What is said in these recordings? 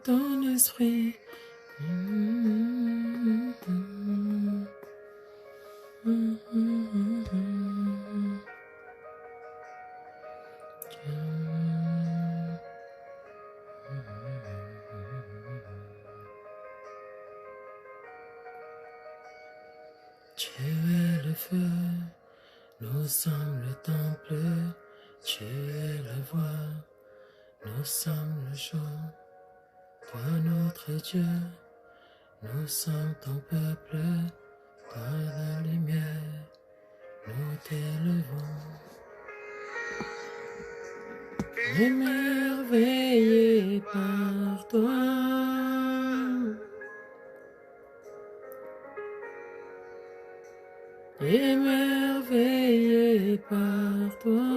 ton esprit. Tu es le feu, nous sommes le temple. Tu es la voix, nous sommes le chant. Toi notre Dieu, nous sommes ton peuple. Toi la lumière, nous t'élevons. Émerveillé par toi. Émerveillé par toi.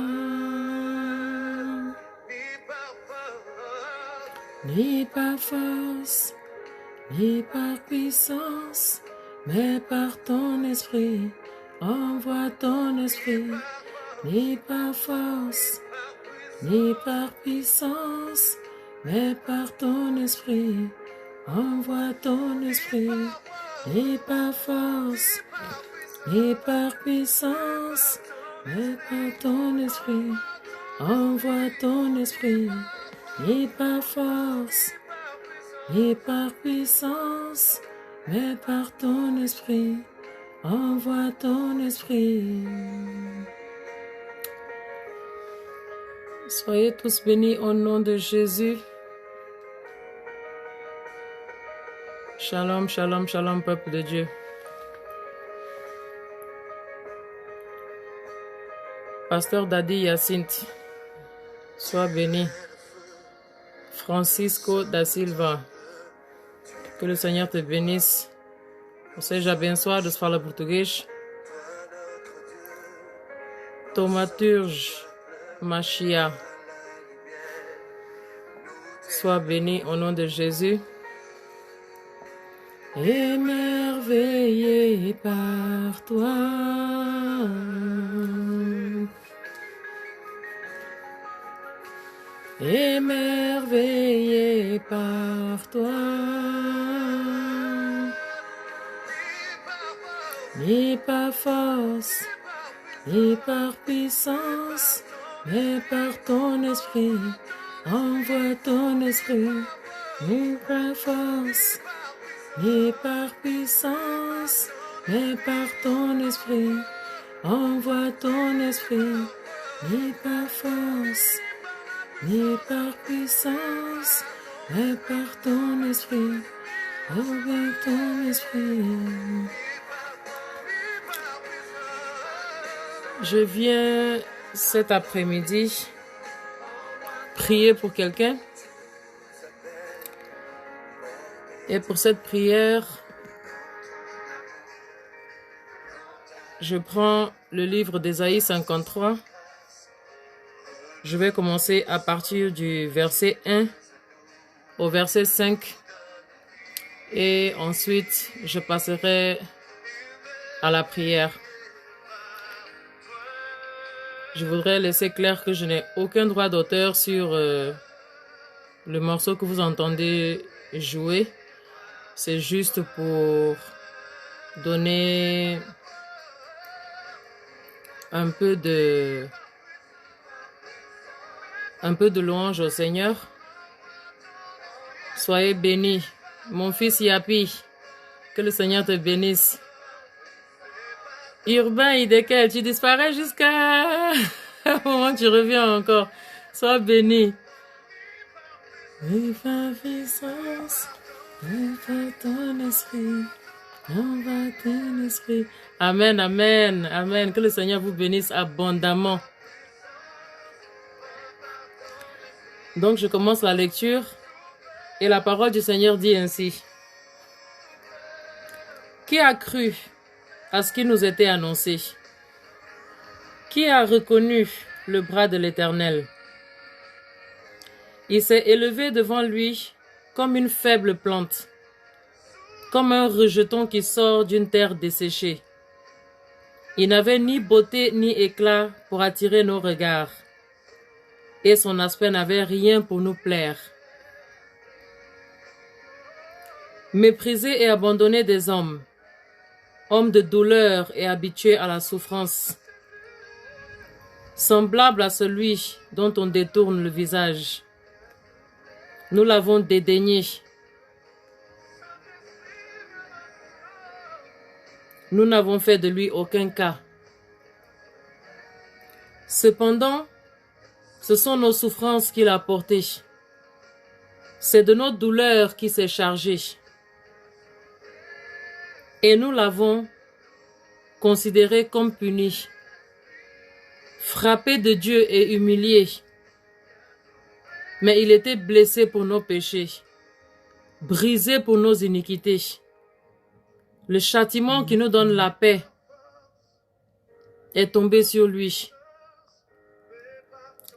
Ni par force, ni par puissance, mais par ton esprit. Envoie ton esprit, ni par force, ni par puissance, mais par ton esprit. Envoie ton esprit, ni par force, ni par puissance, mais par ton esprit. Envoie ton esprit, ni par force, ni par puissance, mais par ton esprit. Envoie ton esprit. Soyez tous bénis au nom de Jésus. Shalom, shalom, shalom, peuple de Dieu. Pasteur Dadi Yacinthe, sois béni. Francisco da Silva, que le Seigneur te bénisse. Você já abençoados, fala português. Thaumaturge Machia, sois béni au nom de Jésus. Émerveillé par toi. Émerveillé par toi. Ni par force, ni par puissance, mais par ton esprit. Envoie ton esprit, ni par force, ni par puissance, mais par ton esprit. Envoie ton esprit, ni par force, ni par puissance, mais par ton esprit. Envoie ton esprit. Je viens cet après-midi prier pour quelqu'un. Et pour cette prière, je prends le livre d'Ésaïe 53. Je vais commencer à partir du verset 1 au verset 5. Et ensuite, je passerai à la prière. Je voudrais laisser clair que je n'ai aucun droit d'auteur sur le morceau que vous entendez jouer. C'est juste pour donner un peu de louange au Seigneur. Soyez bénis. Mon fils Yapi, que le Seigneur te bénisse. Urbain Idekel, tu disparais jusqu'à un moment où tu reviens encore. Sois béni. Et par puissance, et par ton esprit, envoie ton esprit. Amen, amen, amen. Que le Seigneur vous bénisse abondamment. Donc, je commence la lecture et la parole du Seigneur dit ainsi. Qui a cru à ce qui nous était annoncé? Qui a reconnu le bras de l'Éternel? Il s'est élevé devant lui comme une faible plante, comme un rejeton qui sort d'une terre desséchée. Il n'avait ni beauté ni éclat pour attirer nos regards, et son aspect n'avait rien pour nous plaire. méprisé et abandonné des hommes, homme de douleur et habitué à la souffrance, semblable à celui dont on détourne le visage. Nous l'avons dédaigné. Nous n'avons fait de lui aucun cas. Cependant, ce sont nos souffrances qu'il a portées. C'est de nos douleurs qu'il s'est chargé. Et nous l'avons considéré comme puni, frappé de Dieu et humilié. Mais il était blessé pour nos péchés, brisé pour nos iniquités. Le châtiment qui nous donne la paix est tombé sur lui.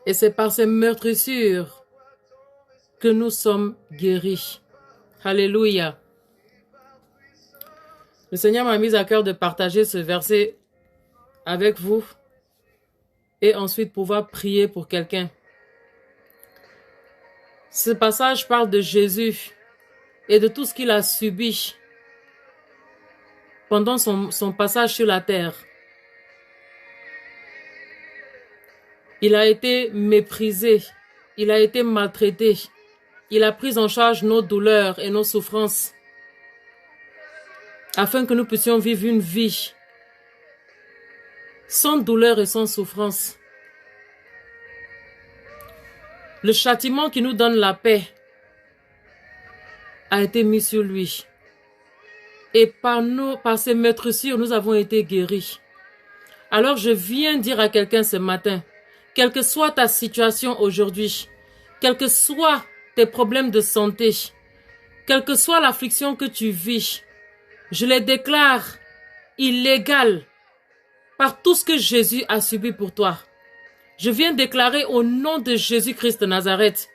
Et c'est par ces meurtrissures que nous sommes guéris. Alléluia. Le Seigneur m'a mis à cœur de partager ce verset avec vous et ensuite pouvoir prier pour quelqu'un. Ce passage parle de Jésus et de tout ce qu'il a subi pendant son passage sur la terre. Il a été méprisé, il a été maltraité, il a pris en charge nos douleurs et nos souffrances afin que nous puissions vivre une vie sans douleur et sans souffrance. Le châtiment qui nous donne la paix a été mis sur lui. Et par ces meurtrissures, nous avons été guéris. Alors je viens dire à quelqu'un ce matin, quelle que soit ta situation aujourd'hui, quels que soient tes problèmes de santé, quelle que soit l'affliction que tu vis, je les déclare illégales par tout ce que Jésus a subi pour toi. Je viens déclarer au nom de Jésus-Christ de Nazareth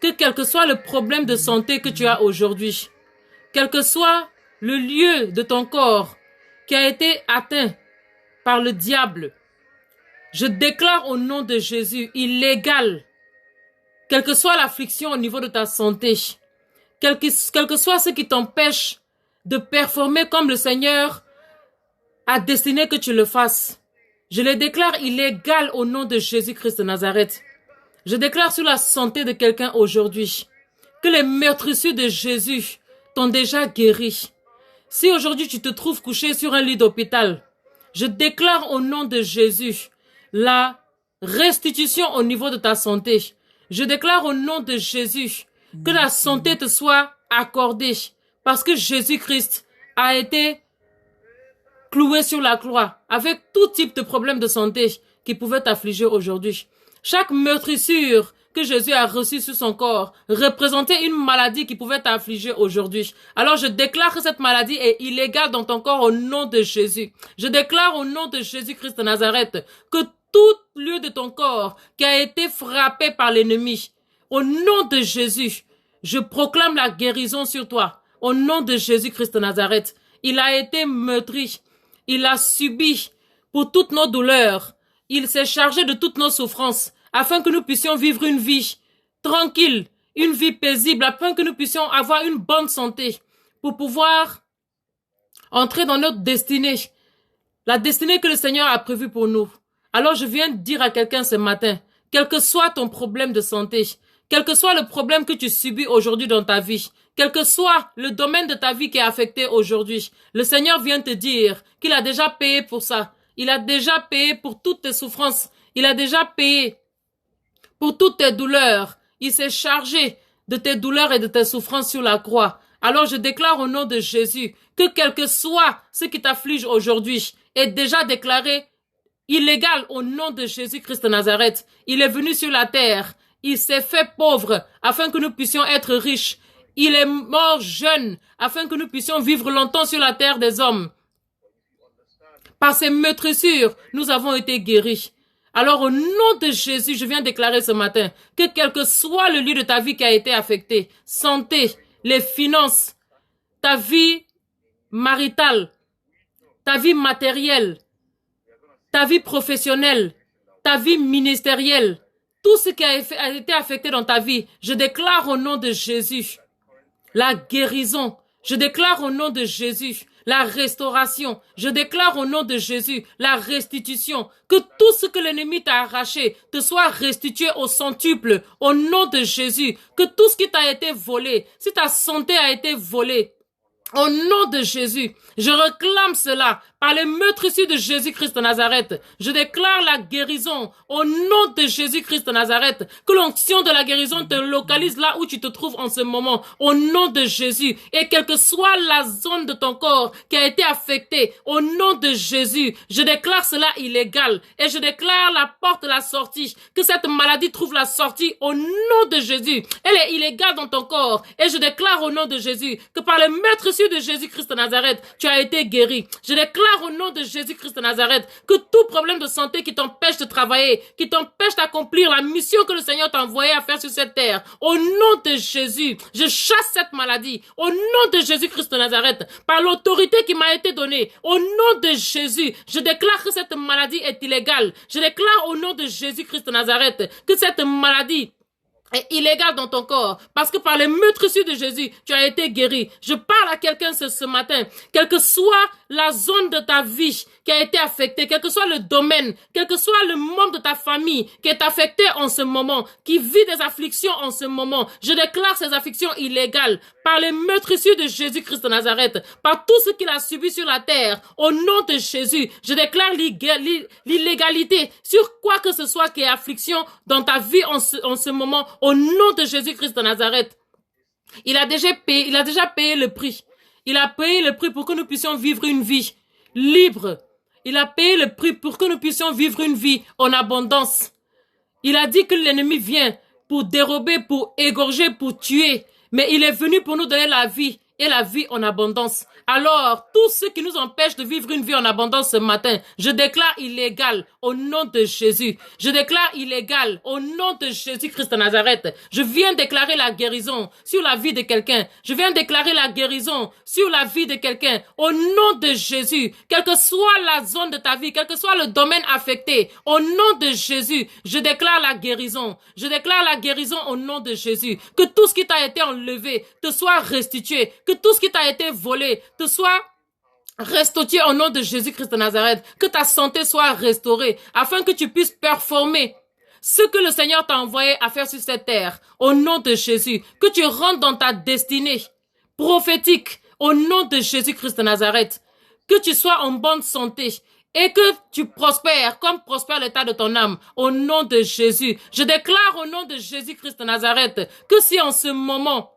que quel que soit le problème de santé que tu as aujourd'hui, quel que soit le lieu de ton corps qui a été atteint par le diable, je déclare au nom de Jésus illégal, quelle que soit l'affliction au niveau de ta santé, quel que soit ce qui t'empêche de performer comme le Seigneur a destiné que tu le fasses. Je les déclare illégal au nom de Jésus-Christ de Nazareth. Je déclare sur la santé de quelqu'un aujourd'hui que les meurtrissures de Jésus t'ont déjà guéri. Si aujourd'hui tu te trouves couché sur un lit d'hôpital, je déclare au nom de Jésus la restitution au niveau de ta santé. Je déclare au nom de Jésus que la santé te soit accordée parce que Jésus-Christ a été cloué sur la croix avec tout type de problème de santé qui pouvait t'affliger aujourd'hui. Chaque meurtrissure que Jésus a reçue sur son corps représentait une maladie qui pouvait t'affliger aujourd'hui. Alors je déclare que cette maladie est illégale dans ton corps au nom de Jésus. Je déclare au nom de Jésus-Christ de Nazareth que tout lieu de ton corps qui a été frappé par l'ennemi, au nom de Jésus, je proclame la guérison sur toi. Au nom de Jésus-Christ de Nazareth, il a été meurtri. Il a subi pour toutes nos douleurs. Il s'est chargé de toutes nos souffrances afin que nous puissions vivre une vie tranquille, une vie paisible, afin que nous puissions avoir une bonne santé pour pouvoir entrer dans notre destinée, la destinée que le Seigneur a prévue pour nous. Alors je viens dire à quelqu'un ce matin, quel que soit ton problème de santé, quel que soit le problème que tu subis aujourd'hui dans ta vie, quel que soit le domaine de ta vie qui est affecté aujourd'hui, le Seigneur vient te dire qu'il a déjà payé pour ça. Il a déjà payé pour toutes tes souffrances. Il a déjà payé pour toutes tes douleurs. Il s'est chargé de tes douleurs et de tes souffrances sur la croix. Alors je déclare au nom de Jésus que quel que soit ce qui t'afflige aujourd'hui est déjà déclaré illégal au nom de Jésus-Christ de Nazareth. Il est venu sur la terre. Il s'est fait pauvre afin que nous puissions être riches. Il est mort jeune afin que nous puissions vivre longtemps sur la terre des hommes. Par ces meurtrissures, nous avons été guéris. Alors au nom de Jésus, je viens déclarer ce matin que quel que soit le lieu de ta vie qui a été affecté, santé, les finances, ta vie maritale, ta vie matérielle, ta vie professionnelle, ta vie ministérielle, tout ce qui a été affecté dans ta vie, je déclare au nom de Jésus la guérison, Je déclare au nom de Jésus la restauration. Je déclare au nom de Jésus la restitution. Que tout ce que l'ennemi t'a arraché te soit restitué au centuple au nom de Jésus. Que tout ce qui t'a été volé, si ta santé a été volée, au nom de Jésus, je réclame cela par les meurtrissures de Jésus-Christ de Nazareth. Je déclare la guérison au nom de Jésus-Christ de Nazareth. Que l'onction de la guérison te localise là où tu te trouves en ce moment, au nom de Jésus. Et quelle que soit la zone de ton corps qui a été affectée, au nom de Jésus, je déclare cela illégal. Et je déclare la porte de la sortie. Que cette maladie trouve la sortie au nom de Jésus. Elle est illégale dans ton corps. Et je déclare au nom de Jésus que par les meurtrissures de Jésus-Christ de Nazareth, tu as été guéri. Je déclare au nom de Jésus-Christ de Nazareth que tout problème de santé qui t'empêche de travailler, qui t'empêche d'accomplir la mission que le Seigneur t'a envoyé à faire sur cette terre, au nom de Jésus, je chasse cette maladie. Au nom de Jésus-Christ de Nazareth, par l'autorité qui m'a été donnée, au nom de Jésus, je déclare que cette maladie est illégale. Je déclare au nom de Jésus-Christ de Nazareth que cette maladie est illégal dans ton corps, parce que par les meurtrissures de Jésus, tu as été guéri. Je parle à quelqu'un ce matin, quelle que soit la zone de ta vie qui a été affectée, quel que soit le domaine, quel que soit le membre de ta famille qui est affecté en ce moment, qui vit des afflictions en ce moment, je déclare ces afflictions illégales par les meurtrissures de Jésus-Christ de Nazareth, par tout ce qu'il a subi sur la terre, au nom de Jésus, je déclare l'illégalité sur quoi que ce soit qui est affliction dans ta vie en ce moment, au nom de Jésus-Christ de Nazareth. Il a déjà payé le prix. Il a payé le prix pour que nous puissions vivre une vie libre. Il a payé le prix pour que nous puissions vivre une vie en abondance. Il a dit que l'ennemi vient pour dérober, pour égorger, pour tuer. Mais il est venu pour nous donner la vie et la vie en abondance. Alors, tout ce qui nous empêche de vivre une vie en abondance ce matin, je déclare illégal au nom de Jésus. Je déclare illégal au nom de Jésus-Christ de Nazareth. Je viens déclarer la guérison sur la vie de quelqu'un. Je viens déclarer la guérison sur la vie de quelqu'un au nom de Jésus. Quelle que soit la zone de ta vie, quel que soit le domaine affecté, au nom de Jésus, je déclare la guérison. Je déclare la guérison au nom de Jésus. Que tout ce qui t'a été enlevé te soit restitué. Que tout ce qui t'a été volé te soit restitué au nom de Jésus-Christ de Nazareth. Que ta santé soit restaurée afin que tu puisses performer ce que le Seigneur t'a envoyé à faire sur cette terre au nom de Jésus. Que tu rentres dans ta destinée prophétique au nom de Jésus-Christ de Nazareth. Que tu sois en bonne santé et que tu prospères comme prospère l'état de ton âme au nom de Jésus. Je déclare au nom de Jésus-Christ de Nazareth que si en ce moment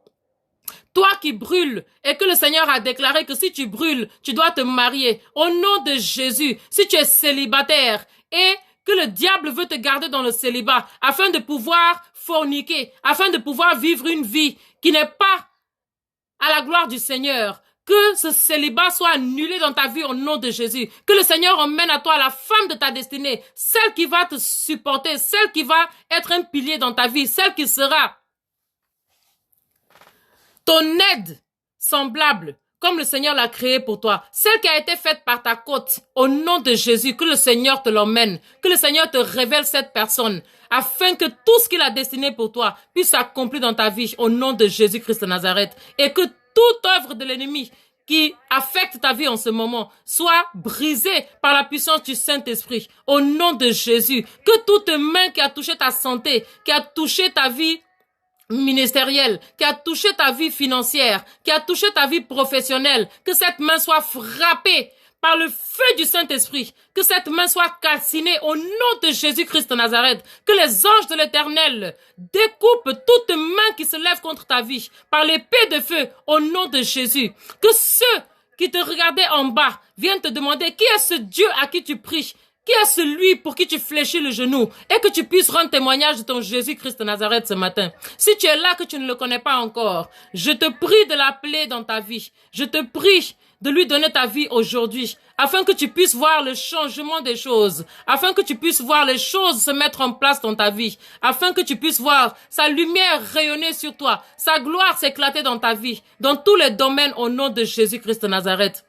toi qui brûles, et que le Seigneur a déclaré que si tu brûles, tu dois te marier. Au nom de Jésus, si tu es célibataire et que le diable veut te garder dans le célibat afin de pouvoir forniquer, afin de pouvoir vivre une vie qui n'est pas à la gloire du Seigneur, que ce célibat soit annulé dans ta vie au nom de Jésus. Que le Seigneur emmène à toi la femme de ta destinée, celle qui va te supporter, celle qui va être un pilier dans ta vie, celle qui sera ton aide semblable, comme le Seigneur l'a créé pour toi, celle qui a été faite par ta côte, au nom de Jésus, que le Seigneur te l'emmène, que le Seigneur te révèle cette personne, afin que tout ce qu'il a destiné pour toi puisse s'accomplir dans ta vie, au nom de Jésus-Christ de Nazareth, et que toute œuvre de l'ennemi qui affecte ta vie en ce moment soit brisée par la puissance du Saint-Esprit, au nom de Jésus, que toute main qui a touché ta santé, qui a touché ta vie ministériel, qui a touché ta vie financière, qui a touché ta vie professionnelle, que cette main soit frappée par le feu du Saint-Esprit, que cette main soit calcinée au nom de Jésus-Christ de Nazareth, que les anges de l'Éternel découpent toute main qui se lève contre ta vie par l'épée de feu au nom de Jésus, que ceux qui te regardaient en bas viennent te demander qui est ce Dieu à qui tu pries, qui est celui pour qui tu fléchis le genou et que tu puisses rendre témoignage de ton Jésus-Christ de Nazareth ce matin. Si tu es là que tu ne le connais pas encore, je te prie de l'appeler dans ta vie. Je te prie de lui donner ta vie aujourd'hui afin que tu puisses voir le changement des choses, afin que tu puisses voir les choses se mettre en place dans ta vie, afin que tu puisses voir sa lumière rayonner sur toi, sa gloire s'éclater dans ta vie, dans tous les domaines au nom de Jésus-Christ de Nazareth.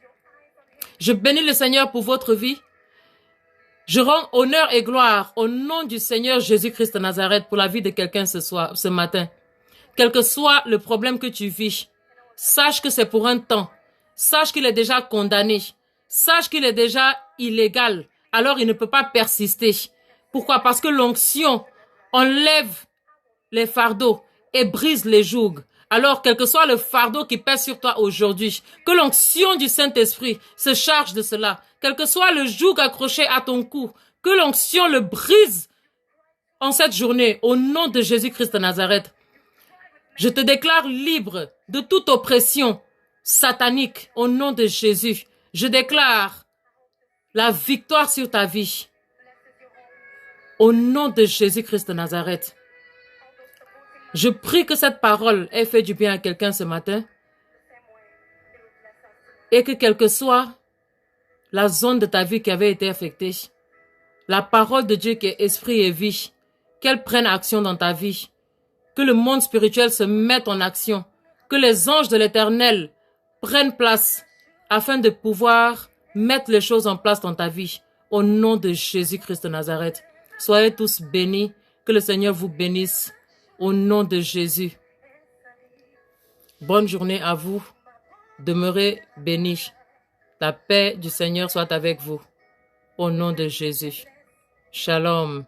Je bénis le Seigneur pour votre vie. Je rends honneur et gloire au nom du Seigneur Jésus-Christ de Nazareth pour la vie de quelqu'un ce matin. Quel que soit le problème que tu vis, sache que c'est pour un temps. Sache qu'il est déjà condamné. Sache qu'il est déjà illégal. Alors il ne peut pas persister. Pourquoi? Parce que l'onction enlève les fardeaux et brise les jougs. Alors, quel que soit le fardeau qui pèse sur toi aujourd'hui, que l'onction du Saint-Esprit se charge de cela. Quel que soit le joug accroché à ton cou, que l'onction le brise en cette journée, au nom de Jésus-Christ de Nazareth. Je te déclare libre de toute oppression satanique au nom de Jésus. Je déclare la victoire sur ta vie au nom de Jésus-Christ de Nazareth. Je prie que cette parole ait fait du bien à quelqu'un ce matin et que quelle que soit la zone de ta vie qui avait été affectée, la parole de Dieu qui est esprit et vie, qu'elle prenne action dans ta vie, que le monde spirituel se mette en action, que les anges de l'Éternel prennent place afin de pouvoir mettre les choses en place dans ta vie au nom de Jésus-Christ de Nazareth. Soyez tous bénis, que le Seigneur vous bénisse. Au nom de Jésus. Bonne journée à vous. Demeurez bénis. La paix du Seigneur soit avec vous. Au nom de Jésus. Shalom.